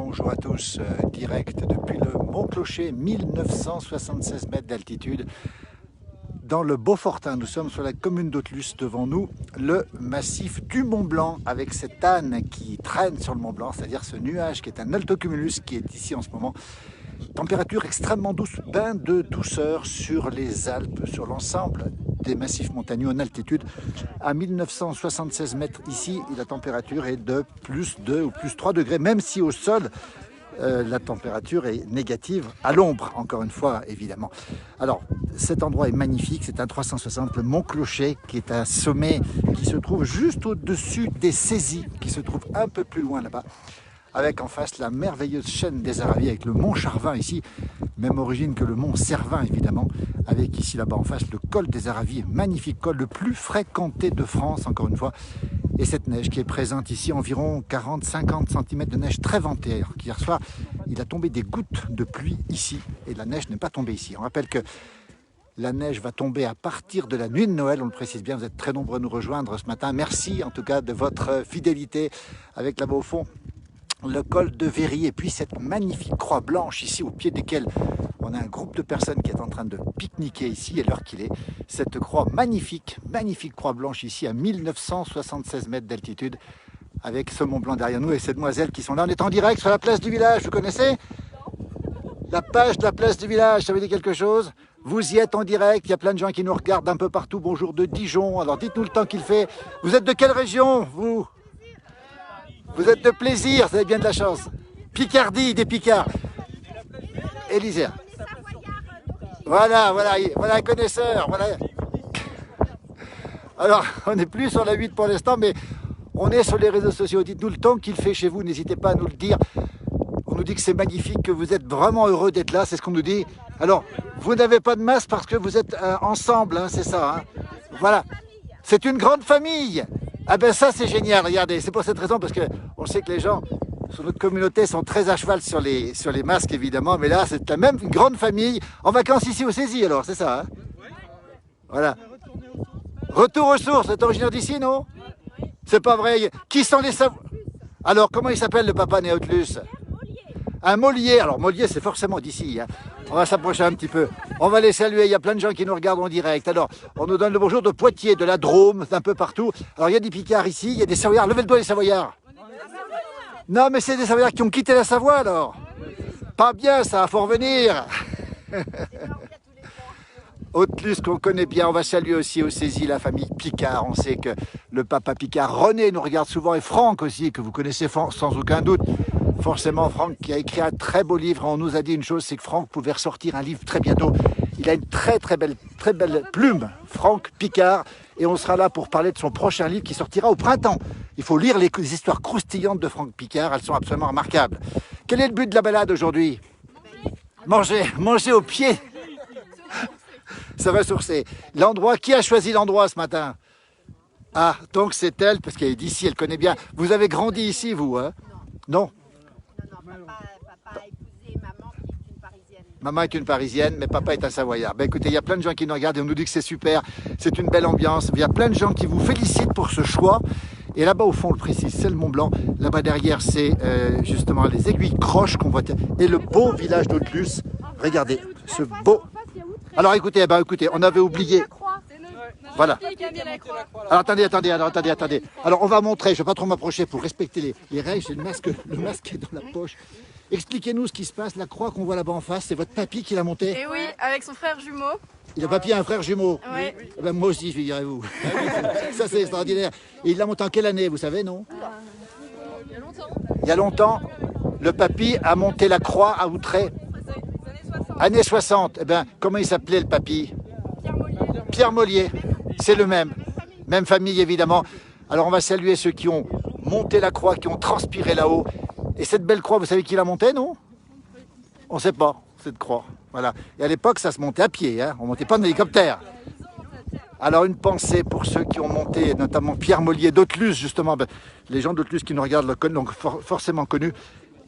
bonjour à tous, direct depuis le Mont Clocher, 1976 mètres d'altitude. Dans le Beaufortain, nous sommes sur la commune d'Autelus, devant nous le massif du Mont Blanc avec cette âne qui traîne sur le Mont Blanc, c'est-à-dire ce nuage qui est un altocumulus qui est ici en ce moment. Température extrêmement douce, bain de douceur sur les Alpes, sur l'ensemble des massifs montagneux en altitude. À 1976 mètres ici, la température est de plus 2 ou plus 3 degrés, même si au sol, la température est négative, à l'ombre, encore une fois, évidemment. Alors, cet endroit est magnifique, c'est un 360, le Mont Clocher, qui est un sommet qui se trouve juste au-dessus des saisies, qui se trouve un peu plus loin là-bas, avec en face la merveilleuse chaîne des Aravis, avec le Mont Charvin ici, même origine que le Mont Cervin, évidemment, avec ici là-bas en face le col des Aravis, magnifique col, le plus fréquenté de France, encore une fois. Et cette neige qui est présente ici, environ 40-50 cm de neige très ventée. Alors qu'hier soir, il a tombé des gouttes de pluie ici, et la neige n'est pas tombée ici. On rappelle que la neige va tomber à partir de la nuit de Noël, on le précise bien, vous êtes très nombreux à nous rejoindre ce matin. Merci en tout cas de votre fidélité, avec là-bas au fond le col de Véry, et puis cette magnifique croix blanche ici, au pied desquelles on a un groupe de personnes qui est en train de pique-niquer ici, et l'heure qu'il est, cette croix magnifique, magnifique croix blanche ici à 1976 mètres d'altitude, avec ce Mont Blanc derrière nous et ces demoiselles qui sont là. On est en direct sur la place du village, vous connaissez la page de la place du village, ça veut dire quelque chose? Vous y êtes en direct, il y a plein de gens qui nous regardent d'un peu partout. Bonjour de Dijon, alors dites-nous le temps qu'il fait. Vous êtes de quelle région, vous? Vous êtes de Plaisir, vous avez bien de la chance. Picardie, des Picards. Élysée. Voilà, un connaisseur. Voilà. Alors, on n'est plus sur la 8 pour l'instant, mais on est sur les réseaux sociaux. Dites-nous le temps qu'il fait chez vous, n'hésitez pas à nous le dire. On nous dit que c'est magnifique, que vous êtes vraiment heureux d'être là, c'est ce qu'on nous dit. Alors, vous n'avez pas de masque parce que vous êtes ensemble, hein, c'est ça. Hein. Voilà, c'est une grande famille. Ah ben ça c'est génial, regardez, c'est pour cette raison, parce qu'on sait que les gens sur notre communauté sont très à cheval sur les masques évidemment, mais là c'est la même grande famille, en vacances ici au Saisy alors, c'est ça hein? Voilà. Retour aux sources, c'est originaire d'ici non? C'est pas vrai, qui sont les Savoyards? Alors comment il s'appelle le papa né à Autelus? Un Molier, alors Molier c'est forcément d'ici, hein. On va s'approcher un petit peu, on va les saluer, il y a plein de gens qui nous regardent en direct. Alors, on nous donne le bonjour de Poitiers, de la Drôme, d'un peu partout. Alors il y a des Picards ici, il y a des Savoyards, levez le doigt les Savoyards. Non mais c'est des Savoyards qui ont quitté la Savoie alors. Pas bien ça, faut revenir. Autelus qu'on connaît bien, on va saluer aussi au Saisy la famille Picard. On sait que le papa Picard, René nous regarde souvent, et Franck aussi, que vous connaissez sans aucun doute. Forcément, Franck qui a écrit un très beau livre. On nous a dit une chose, c'est que Franck pouvait ressortir un livre très bientôt. Il a une très belle plume, Franck Picard. Et on sera là pour parler de son prochain livre qui sortira au printemps. Il faut lire les histoires croustillantes de Franck Picard, elles sont absolument remarquables. Quel est le but de la balade aujourd'hui? Manger au pied. Ça va sourcer. L'endroit, qui a choisi l'endroit ce matin? Ah, donc c'est elle, parce qu'elle est d'ici, elle connaît bien. Vous avez grandi ici, vous, hein? Non. Papa a épousé maman qui est une Parisienne. Maman est une Parisienne, mais papa est un Savoyard. Ben écoutez, il y a plein de gens qui nous regardent et on nous dit que c'est super, c'est une belle ambiance. Il y a plein de gens qui vous félicitent pour ce choix. Et là-bas au fond, on le précise, c'est le Mont Blanc. Là-bas derrière, c'est justement les aiguilles croches qu'on voit. Et le beau village d'Autelus. Regardez, ce beau... Alors écoutez, on avait oublié... Voilà. Alors attendez. Alors on va montrer, je ne vais pas trop m'approcher pour respecter les règles, j'ai le masque est dans la poche. Expliquez-nous ce qui se passe, la croix qu'on voit là-bas en face, c'est votre papy qui l'a montée? Et oui, avec son frère jumeau. Il a papy a un frère jumeau? Oui. Eh ben, moi aussi, je dirais vous. Ça c'est extraordinaire. Et il l'a monté en quelle année, vous savez, non? Il y a longtemps. Il y a longtemps, le papy a monté la croix à Outré. Années 60. Eh ben, comment il s'appelait le papy? Pierre Molier. C'est le même famille évidemment. Alors on va saluer ceux qui ont monté la croix, qui ont transpiré là-haut. Et cette belle croix, vous savez qui l'a montée, non? On ne sait pas, cette croix. Voilà. Et à l'époque, ça se montait à pied, hein. On ne montait pas en hélicoptère. Alors une pensée pour ceux qui ont monté, notamment Pierre Molier d'Autelus, justement. Ben, les gens d'Autelus qui nous regardent l'ont forcément connu.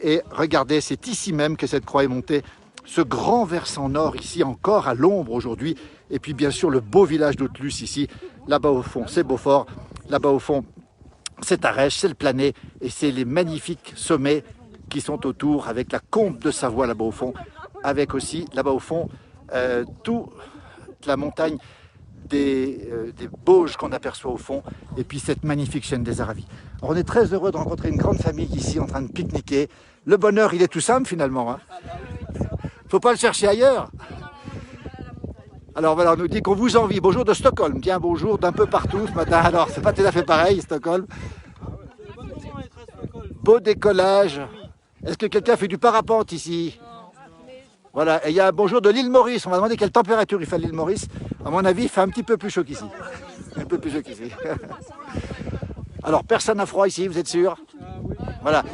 Et regardez, c'est ici même que cette croix est montée. Ce grand versant nord ici, encore à l'ombre aujourd'hui. Et puis bien sûr le beau village d'Autelus ici. Là-bas au fond, c'est Beaufort. Là-bas au fond, c'est Arèche, c'est le Planet. Et c'est les magnifiques sommets qui sont autour, avec la combe de Savoie là-bas au fond, avec aussi là-bas au fond toute la montagne des Bauges qu'on aperçoit au fond, et puis cette magnifique chaîne des Aravis. Alors on est très heureux de rencontrer une grande famille ici en train de pique-niquer. Le bonheur, il est tout simple finalement. Hein. Faut pas le chercher ailleurs. Alors voilà, on nous dit qu'on vous envie. Bonjour de Stockholm. Tiens, bonjour d'un peu partout ce matin. Alors, c'est pas tout à fait pareil, Stockholm. Beau décollage. Est-ce que quelqu'un fait du parapente ici? Voilà, et il y a un bonjour de l'île Maurice. On m'a demandé quelle température il fait à l'île Maurice. À mon avis, il fait un petit peu plus chaud qu'ici. Un peu plus chaud qu'ici. Alors, personne n'a froid ici, vous êtes sûr? Voilà.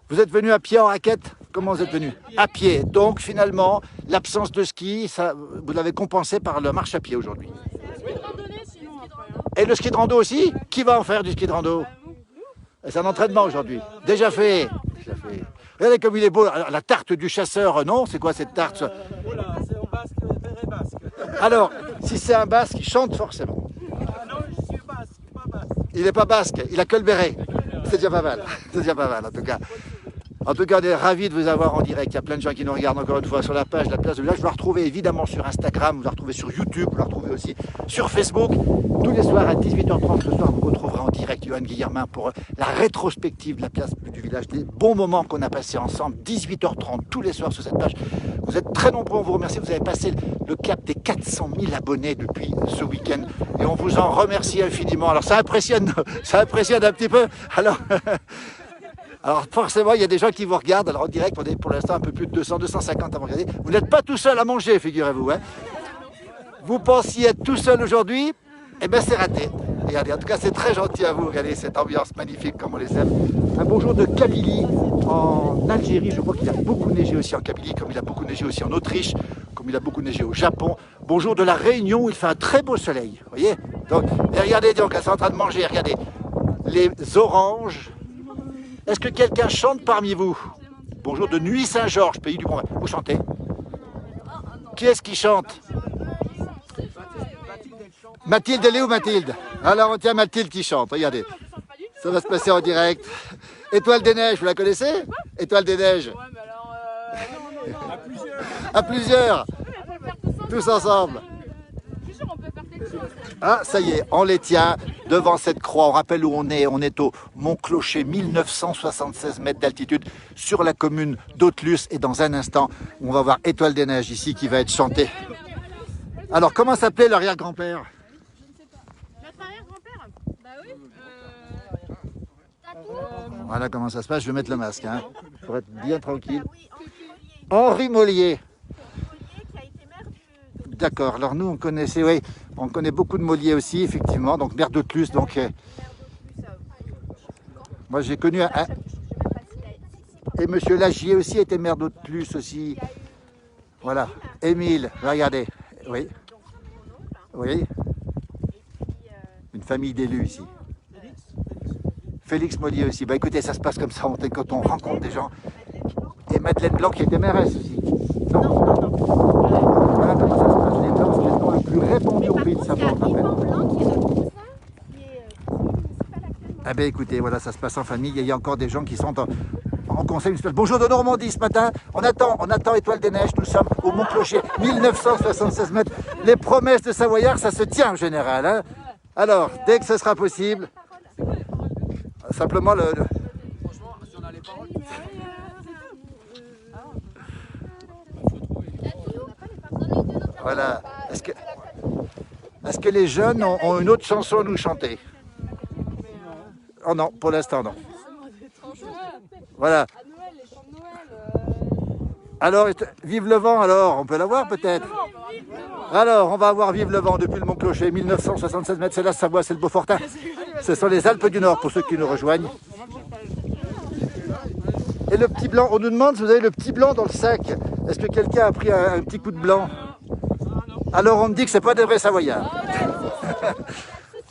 Vous êtes venu à pied en raquette? Comment vous êtes venu? À pied. Donc, finalement, l'absence de ski, ça, vous l'avez compensé par la marche à pied aujourd'hui. Et le ski de rando aussi? Qui va en faire du ski de rando? C'est un entraînement aujourd'hui. Déjà fait. Déjà fait. Regardez comme il est beau. Alors, la tarte du chasseur, non? C'est quoi cette tarte? C'est en basque, béret basque. Alors, si c'est un basque, il chante forcément. Non, je suis basque, pas basque. Il n'est pas basque, il a que le béret. C'est déjà pas mal. C'est déjà pas mal en tout cas. En tout cas, on est ravis de vous avoir en direct. Il y a plein de gens qui nous regardent encore une fois sur la page de la place du village. Vous la retrouvez évidemment sur Instagram, vous la retrouvez sur YouTube, vous la retrouvez aussi sur Facebook. Tous les soirs à 18h30 ce soir, vous retrouverez en direct Johan Guillermin pour la rétrospective de la place du village. Des bons moments qu'on a passés ensemble, 18h30 tous les soirs sur cette page. Vous êtes très nombreux, on vous remercie. Vous avez passé le cap des 400 000 abonnés depuis ce week-end et on vous en remercie infiniment. Alors ça impressionne un petit peu. Alors forcément, il y a des gens qui vous regardent. Alors en direct, on est pour l'instant un peu plus de 200, 250 à me regarder. Vous n'êtes pas tout seul à manger, figurez-vous. Hein. Vous pensiez être tout seul aujourd'hui? Eh bien, c'est raté. Regardez, en tout cas, c'est très gentil à vous. Regardez cette ambiance magnifique comme on les aime. Un bonjour de Kabylie en Algérie. Je crois qu'il a beaucoup neigé aussi en Kabylie, comme il a beaucoup neigé aussi en Autriche, comme il a beaucoup neigé au Japon. Bonjour de la Réunion où il fait un très beau soleil. Vous voyez? Donc, et regardez, donc, elles sont en train de manger. Regardez, les oranges. Est-ce que quelqu'un chante parmi vous? Bonjour de Nuit Saint-Georges, pays du Bon Vin. Vous chantez? Qui est-ce qui chante? Mathilde, elle est où Mathilde? Alors on tient Mathilde qui chante, regardez. Ça va se passer en direct. Étoile des Neiges, vous la connaissez? Étoile des Neiges. Ouais, mais alors. À plusieurs. Tous ensemble. Je suis sûr, on peut faire quelque chose. Ah, ça y est, on les tient devant cette croix. On rappelle où on est. On est au Mont-Clocher, 1976 mètres d'altitude sur la commune d'Autelus. Et dans un instant, on va voir Étoile des Neiges ici qui va être chantée. Alors, comment s'appelait l'arrière-grand-père? Notre arrière-grand-père? Bah oui. Voilà comment ça se passe. Je vais mettre le masque hein, pour être bien tranquille. Oui, Henri Henri Mollier. Mollier. Mollier qui a été maire du... D'accord. Alors nous, on connaissait, oui, on connaît beaucoup de Mollier aussi, effectivement. Donc maire d'Autelus. Donc moi, j'ai connu un... Et Monsieur Lagier aussi était maire d'Autelus aussi. Voilà. Émile, regardez. Oui. Oui. Une famille d'élus ici. Félix Mollier aussi. Bah écoutez, ça se passe comme ça quand on rencontre des gens. Et Madeleine Blanc qui était mairesse aussi. Non. Voilà comment ça se passe. Les Blancs, c'est le nom le plus répandu au pays de Savoie. Ah ben écoutez, voilà, ça se passe en famille. Il y a encore des gens qui sont en conseil municipal. Bonjour de Normandie ce matin. On attend Étoile des Neiges. Nous sommes au Mont-Clocher, 1976 mètres. Les promesses de Savoyards, ça se tient en général. Hein. Alors, dès que ce sera possible, simplement Franchement, si on a les paroles. voilà. Est-ce que les jeunes ont une autre chanson à nous chanter? Oh non, pour l'instant non. Voilà. À Noël, les chants de Noël. Alors, vive le vent alors, on peut l'avoir peut-être. Alors, on va avoir Vive le vent depuis le Mont-Clocher, 1976 mètres, c'est la Savoie, c'est le Beaufortin. Ce sont les Alpes du Nord pour ceux qui nous rejoignent. Et le petit blanc, on nous demande si vous avez le petit blanc dans le sac. Est-ce que quelqu'un a pris un petit coup de blanc? Alors on me dit que c'est pas des vrais Savoyards.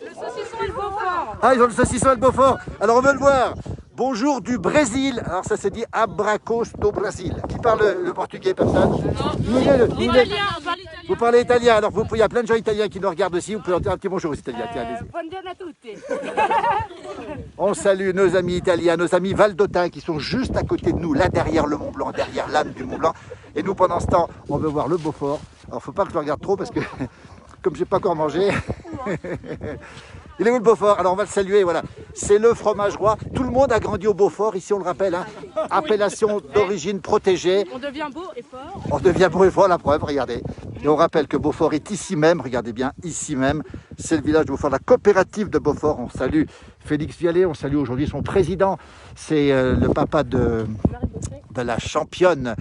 Le saucisson et le Beaufort. Ah, ils ont le saucisson et le Beaufort. Alors on veut le voir. Bonjour du Brésil. Alors ça se dit abracos do Brasil. Qui parle le portugais, personne? L'italien, on parle italien. Vous parlez italien, alors il y a plein de gens italiens qui nous regardent aussi. Vous pouvez dire un petit bonjour aux Italiens. Tiens, allez-y. Buongiorno a tutti. On salue nos amis italiens, nos amis valdotins qui sont juste à côté de nous, là derrière le Mont Blanc, derrière l'âne du Mont Blanc. Et nous, pendant ce temps, on veut voir le Beaufort. Alors, faut pas que je le regarde trop parce que, comme j'ai pas encore mangé, il est où le Beaufort? Alors, on va le saluer, voilà. C'est le fromage roi. Tout le monde a grandi au Beaufort, ici, on le rappelle. Hein. Appellation d'origine protégée. On devient beau et fort. On devient beau et fort, la preuve, regardez. Et on rappelle que Beaufort est ici même, regardez bien, ici même. C'est le village de Beaufort, la coopérative de Beaufort. On salue Félix Vialet, on salue aujourd'hui son président. C'est le papa de la championne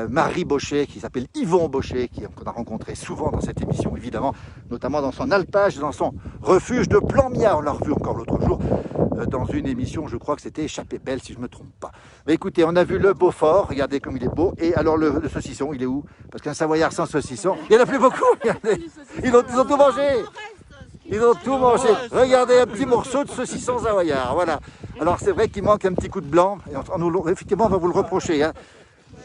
Marie Bochet, qui s'appelle Yvon Bochet, qu'on a rencontré souvent dans cette émission, évidemment, notamment dans son alpage, dans son refuge de Plan-Miard. On l'a revu encore l'autre jour dans une émission, je crois que c'était Échappée Belle, si je ne me trompe pas. Mais écoutez, on a vu le Beaufort, regardez comme il est beau. Et alors le saucisson, il est où? Parce qu'un Savoyard sans saucisson, il n'y en a plus beaucoup, regardez. Ils ont tout mangé. Ils ont tout mangé. Regardez, un petit morceau de saucisson savoyard, voilà. Alors c'est vrai qu'il manque un petit coup de blanc, et effectivement on va vous le reprocher. Hein.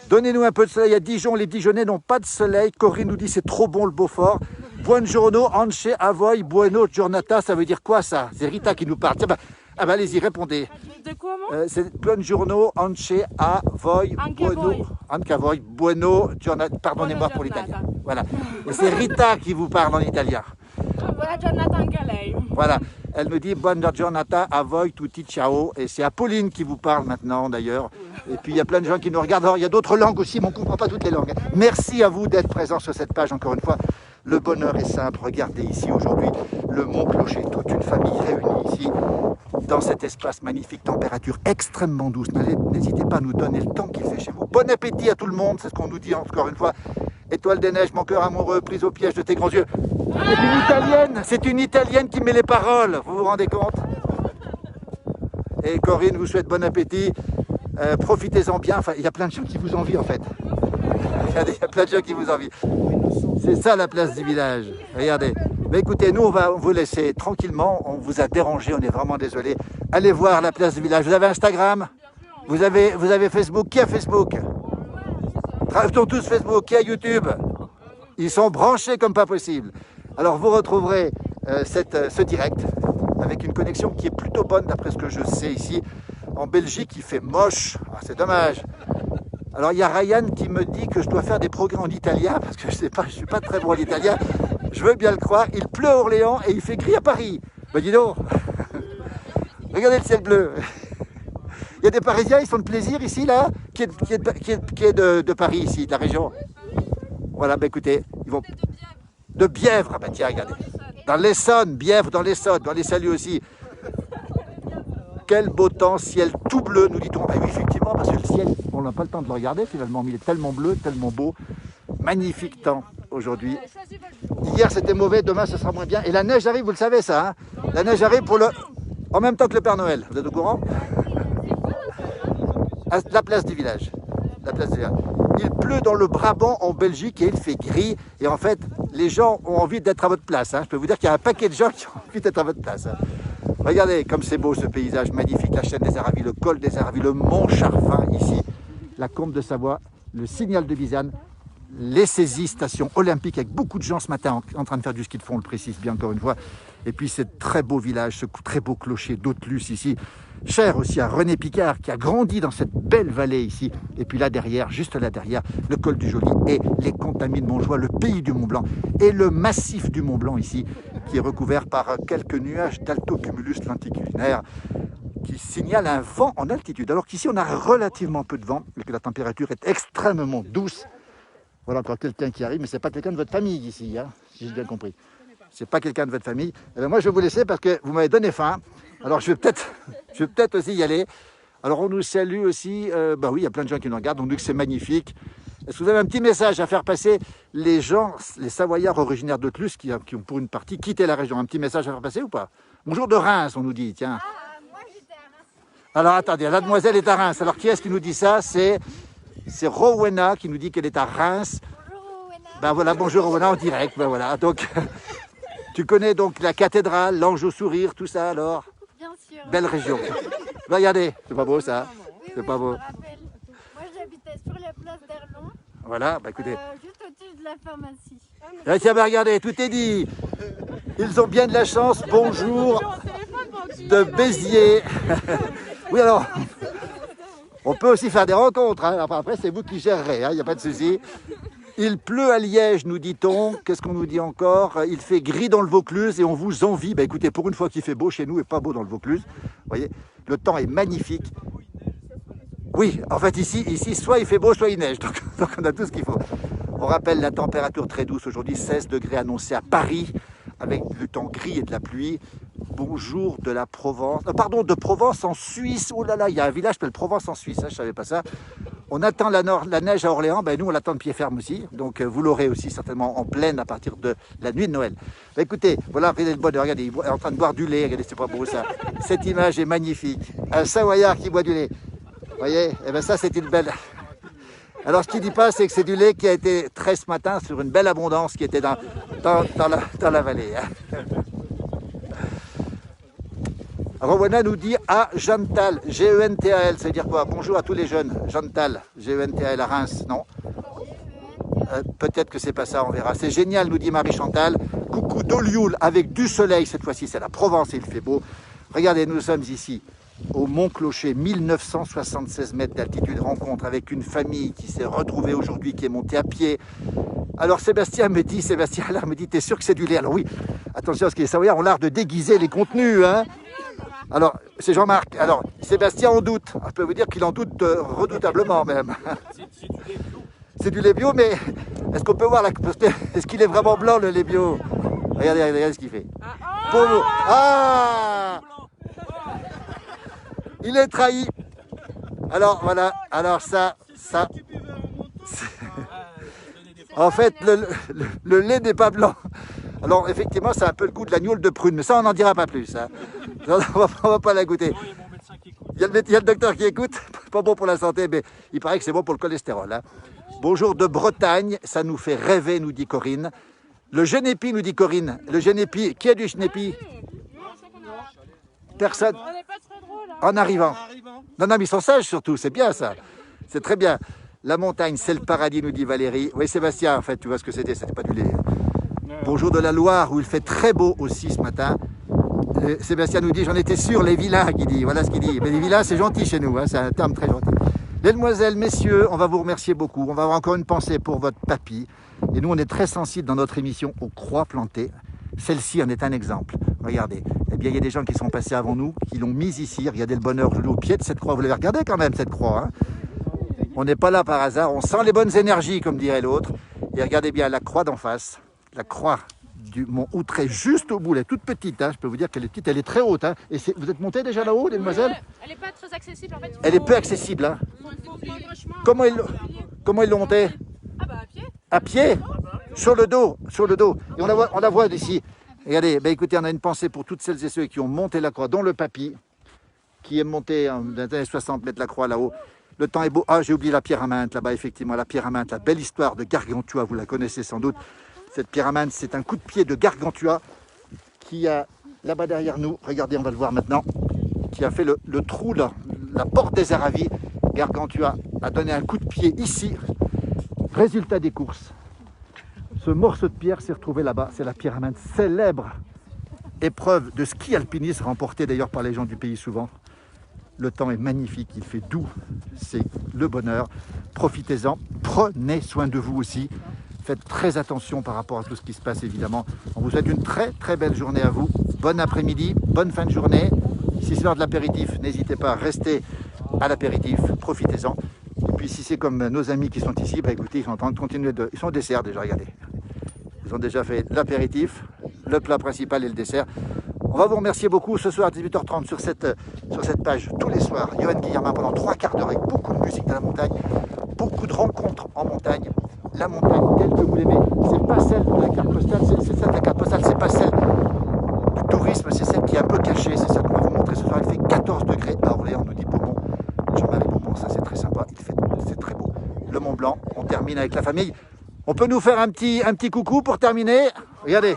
Donnez-nous un peu de soleil à Dijon, les Dijonnais n'ont pas de soleil. Corinne nous dit c'est trop bon le Beaufort. Buongiorno, Anche, Avoy, Bueno, Giornata, ça veut dire quoi ça? C'est Rita qui nous parle. Tiens, allez-y, répondez. De quoi, C'est Buongiorno, Anche, Avoy, Bueno, Anche, Bueno, Giornata. Pardonnez-moi pour l'italien. Voilà. Et c'est Rita qui vous parle en italien. Buona giornata anche a lei. Voilà, elle me dit buona giornata a voi tutti ciao, et c'est Apolline qui vous parle maintenant d'ailleurs. Et puis il y a plein de gens qui nous regardent. Alors il y a d'autres langues aussi, mais on ne comprend pas toutes les langues. Merci à vous d'être présents sur cette page encore une fois. Le bonheur est simple. Regardez ici aujourd'hui le Mont Clocher, toute une famille réunie ici dans cet espace magnifique, température extrêmement douce. N'hésitez pas à nous donner le temps qu'il fait chez vous. Bon appétit à tout le monde, c'est ce qu'on nous dit encore une fois. Étoile des neiges, mon cœur amoureux, prise au piège de tes grands yeux. C'est une Italienne qui met les paroles, vous vous rendez compte? Et Corinne vous souhaite bon appétit, profitez-en bien, enfin il y a plein de gens qui vous envient en fait. Regardez, il y a plein de gens qui vous envient. C'est ça la place du village, regardez. Mais écoutez, nous on va vous laisser tranquillement, on vous a dérangé, on est vraiment désolé. Allez voir la place du village, vous avez Instagram? Vous avez Facebook? Qui a Facebook? Ils ont tous Facebook, qui a YouTube? Ils sont branchés comme pas possible. Alors vous retrouverez ce direct avec une connexion qui est plutôt bonne d'après ce que je sais ici. En Belgique, il fait moche. Ah, c'est dommage. Alors il y a Ryan qui me dit que je dois faire des progrès en italien parce que je ne suis pas très bon en italien. Je veux bien le croire. Il pleut à Orléans et il fait gris à Paris. Ben dis donc. Regardez le ciel bleu. Il y a des Parisiens, ils sont de plaisir ici, là, qui est de Paris, ici, de la région. Voilà, ben écoutez, ils vont... De Bièvre, ah ben tiens, regardez. Dans l'Essonne, Bièvre, dans l'Essonne, dans les saluts aussi. Quel beau temps, ciel tout bleu, nous dit-on. Ben oui, effectivement, parce que le ciel, on n'a pas le temps de le regarder finalement, mais il est tellement bleu, tellement beau. Magnifique temps aujourd'hui. Hier, c'était mauvais, demain, ce sera moins bien. Et la neige arrive, vous le savez ça, hein. La neige arrive en même temps que le Père Noël. Vous êtes au courant? À la place du village. La place du village. Il pleut dans le Brabant en Belgique et il fait gris. Et en fait, les gens ont envie d'être à votre place. Hein. Je peux vous dire qu'il y a un paquet de gens qui ont envie d'être à votre place. Hein. Regardez comme c'est beau ce paysage magnifique. La chaîne des Aravis, le col des Aravis, le mont Charfin ici. La Combe de Savoie, le signal de Bizane, les saisies, station olympique avec beaucoup de gens ce matin en train de faire du ski de fond, on le précise bien encore une fois. Et puis ce très beau village, ce très beau clocher d'Autelus ici. Cher aussi à René Picard qui a grandi dans cette belle vallée ici. Et puis là derrière, juste là derrière, le col du Joly et les Contamines de Montjoie, le pays du Mont Blanc et le massif du Mont Blanc ici, qui est recouvert par quelques nuages d'altocumulus lenticulaire qui signalent un vent en altitude. Alors qu'ici on a relativement peu de vent et que la température est extrêmement douce. Voilà encore quelqu'un qui arrive, mais c'est pas quelqu'un de votre famille ici, hein, si j'ai bien compris. C'est pas quelqu'un de votre famille. Et bien moi je vais vous laisser parce que vous m'avez donné faim. Alors je vais peut-être aussi y aller. Alors on nous salue aussi, bah oui, il y a plein de gens qui nous regardent, on nous dit que c'est magnifique. Est-ce que vous avez un petit message à faire passer les gens, les Savoyards originaires d'Autelus qui ont pour une partie quitté la région? Un petit message à faire passer ou pas? Bonjour de Reims, on nous dit, tiens. Moi j'étais à Reims. Alors attendez, la demoiselle est à Reims. Alors qui est-ce qui nous dit ça? C'est Rowena qui nous dit qu'elle est à Reims. Bonjour Rowena. Ben voilà, bonjour Rowena en direct, ben voilà. Donc, tu connais donc la cathédrale, l'ange au sourire, tout ça alors? Bien sûr. Belle région. Regardez, c'est pas beau ça. Oui, C'est oui, pas je beau. me rappelle. Moi, j'habitais sur la place d'Erlon, Voilà, bah écoutez. juste au-dessus de la pharmacie. Ah, tiens, bah regardez, tout est dit. Ils ont bien de la chance. Bonjour de Béziers. Oui, alors, on peut aussi faire des rencontres. Hein. Après, c'est vous qui gérerez, il n'y a pas de souci. Il pleut à Liège, nous dit-on. Qu'est-ce qu'on nous dit encore? Il fait gris dans le Vaucluse et on vous envie. Bah écoutez, pour une fois qu'il fait beau chez nous et pas beau dans le Vaucluse, vous voyez, le temps est magnifique. Oui, en fait, ici, soit il fait beau, soit il neige. Donc on a tout ce qu'il faut. On rappelle la température très douce aujourd'hui, 16 degrés annoncés à Paris, avec du temps gris et de la pluie. Bonjour de la Provence, pardon, de Provence en Suisse. Oh là là, il y a un village qui s'appelle Provence en Suisse, hein, je ne savais pas ça. On attend la neige à Orléans, ben nous on l'attend de pied ferme aussi. Donc vous l'aurez aussi certainement en pleine à partir de la nuit de Noël. Ben, écoutez, voilà, regardez le bonheur, regardez, il est en train de boire du lait, regardez, c'est pas beau ça. Cette image est magnifique. Un Savoyard qui boit du lait. Vous voyez, et ben ça c'est une belle... Alors ce qu'il ne dit pas, c'est que c'est du lait qui a été trait ce matin sur une belle abondance qui était dans la vallée. Hein. Rowena nous dit à Gental, G-E-N-T-A-L, ça veut dire quoi? Bonjour à tous les jeunes, Gental, G-E-N-T-A-L à Reims, non? Peut-être que c'est pas ça, on verra. C'est génial, nous dit Marie-Chantal. Coucou d'Olioul avec du soleil, cette fois-ci c'est la Provence et il fait beau. Regardez, nous sommes ici au Mont Clocher, 1976 mètres d'altitude, rencontre avec une famille qui s'est retrouvée aujourd'hui, qui est montée à pied. Alors Sébastien Allard me dit, t'es sûr que c'est du lait? Alors oui, attention, parce que les Savoyards ont l'art de déguiser les contenus, hein. Alors, c'est Jean-Marc. Alors, Sébastien en doute. Je peux vous dire qu'il en doute redoutablement même. C'est du lait bio, mais est-ce qu'on peut voir la... Est-ce qu'il est vraiment blanc le lait bio? Regardez ce qu'il fait. Ah! Il est trahi. Alors voilà, alors ça. En fait, le lait n'est pas blanc. Alors effectivement, c'est un peu le goût de la gnôle de prune, mais ça on n'en dira pas plus. Hein. On va pas la goûter. Il y a le docteur qui écoute, pas bon pour la santé, mais il paraît que c'est bon pour le cholestérol. Hein. Bonjour de Bretagne, ça nous fait rêver, nous dit Corinne. Le Genépi, nous dit Corinne. Le Genépi, qui a du Genépi? Personne. On n'est pas très drôle. En arrivant. Non, mais ils sont sages surtout, c'est bien ça. C'est très bien. La montagne, c'est le paradis, nous dit Valérie. Oui, Sébastien, en fait, tu vois ce que c'était pas du lait. Bonjour de la Loire, où il fait très beau aussi ce matin. Sébastien nous dit, j'en étais sûr, les vilains, qui dit. Voilà ce qu'il dit. Mais les vilains, c'est gentil chez nous, hein, c'est un terme très gentil. Mesdemoiselles, messieurs, on va vous remercier beaucoup. On va avoir encore une pensée pour votre papy. Et nous, on est très sensibles dans notre émission aux croix plantées. Celle-ci en est un exemple. Regardez, eh bien, il y a des gens qui sont passés avant nous, qui l'ont mise ici. Regardez le bonheur au pied de cette croix. Vous l'avez regardé quand même, cette croix. Hein, on n'est pas là par hasard. On sent les bonnes énergies, comme dirait l'autre. Et regardez bien la croix d'en face. La croix du Mont Outré, juste au bout. Elle est toute petite. Hein. Je peux vous dire qu'elle est petite. Elle est très haute. Hein. Et vous êtes montés déjà là-haut, mesdemoiselles? Elle n'est pas très accessible en fait. Elle est peu accessible. Hein. Comment ils l'ont montée? Ah bah à pied. À pied? Sur le dos. Et on la voit d'ici. Regardez, ben écoutez, on a une pensée pour toutes celles et ceux qui ont monté la croix, dont le papy, qui est monté dans les années 60 mètres la croix là-haut. Le temps est beau. Ah, j'ai oublié la pierre à menthe là-bas, effectivement, la pierre à menthe, la belle histoire de Gargantua, vous la connaissez sans doute. Cette pierre à menthe, c'est un coup de pied de Gargantua qui a là-bas derrière nous, regardez, on va le voir maintenant, qui a fait le trou là, la porte des Aravis. Gargantua a donné un coup de pied ici. Résultat des courses. Ce morceau de pierre s'est retrouvé là-bas, c'est la pierre à menthe, célèbre épreuve de ski alpinisme, remportée d'ailleurs par les gens du pays souvent. Le temps est magnifique, il fait doux, c'est le bonheur. Profitez-en, prenez soin de vous aussi. Faites très attention par rapport à tout ce qui se passe évidemment. On vous souhaite une très très belle journée à vous. Bon après-midi, bonne fin de journée. Si c'est l'heure de l'apéritif, n'hésitez pas à rester à l'apéritif, profitez-en. Et puis si c'est comme nos amis qui sont ici, bah écoutez, ils sont en train de continuer ils sont au dessert déjà, regardez. Ils ont déjà fait l'apéritif, le plat principal et le dessert. On va vous remercier beaucoup ce soir à 18h30 sur cette page, tous les soirs. Johan Guillermin pendant 3 quarts d'heure avec beaucoup de musique de la montagne, beaucoup de rencontres en montagne. La montagne telle que vous l'aimez, c'est pas celle de la carte postale, c'est celle de la carte postale, c'est pas celle du tourisme, c'est celle qui est un peu cachée, c'est celle qu'on va vous montrer ce soir. Il fait 14 degrés à Orléans, nous dit Beaumont. Jean-Marie Beaumont, ça c'est très sympa, c'est très beau. Le Mont Blanc, on termine avec la famille. On peut nous faire un petit coucou pour terminer? Regardez.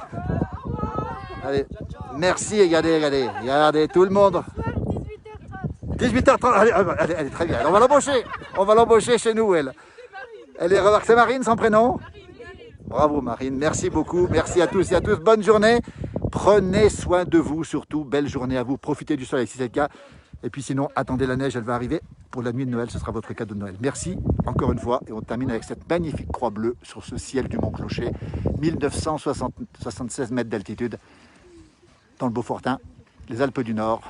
Allez, merci, regardez tout le monde. 18h30, elle est très bien. On va l'embaucher. On va l'embaucher chez nous, elle. Elle est remarquée. C'est Marine, son prénom? Bravo Marine, merci beaucoup. Merci à tous et à tous. Bonne journée. Prenez soin de vous surtout. Belle journée à vous. Profitez du soleil si c'est le cas. Et puis sinon, attendez la neige, elle va arriver. Pour la nuit de Noël, ce sera votre cadeau de Noël. Merci encore une fois. Et on termine avec cette magnifique croix bleue sur ce ciel du Mont Clocher. 1976 mètres d'altitude dans le Beaufortain, les Alpes du Nord,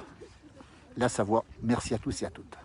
la Savoie. Merci à tous et à toutes.